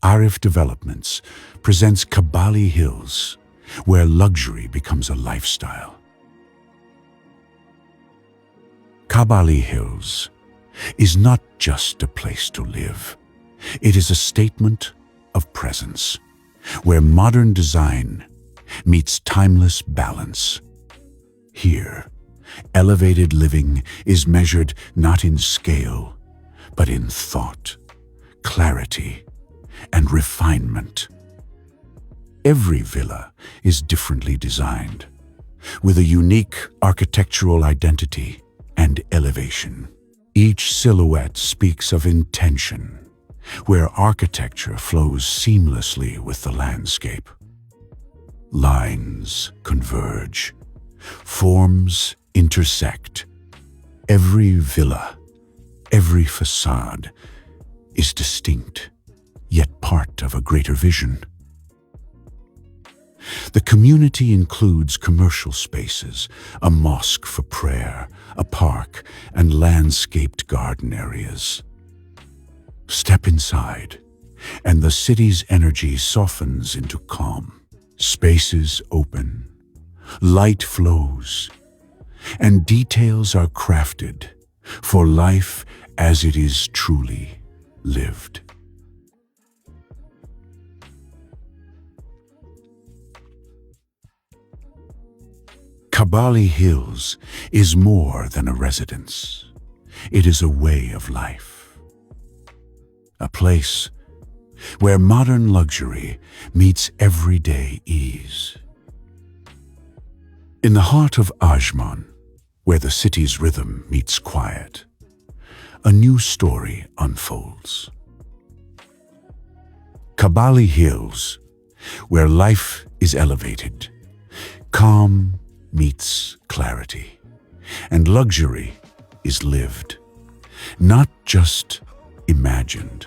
Arif Developments presents KABBALI Hills, where luxury becomes a lifestyle. KABBALI Hills is not just a place to live. It is a statement of presence, where modern design meets timeless balance. Here, elevated living is measured not in scale, but in thought, clarity, and refinement. Every villa is differently designed, with a unique architectural identity and elevation. Each silhouette speaks of intention, where architecture flows seamlessly with the landscape. Lines converge, forms intersect. Every villa, every facade is distinct, yet part of a greater vision. The community includes commercial spaces, a mosque for prayer, a park, and landscaped garden areas. Step inside, and the city's energy softens into calm. Spaces open, light flows, and details are crafted for life as it is truly lived. KABBALI Hills is more than a residence. It is a way of life. A place where modern luxury meets everyday ease. In the heart of Ajman, where the city's rhythm meets quiet, a new story unfolds. KABBALI Hills, where life is elevated, calm meets clarity, and luxury is lived, not just imagined.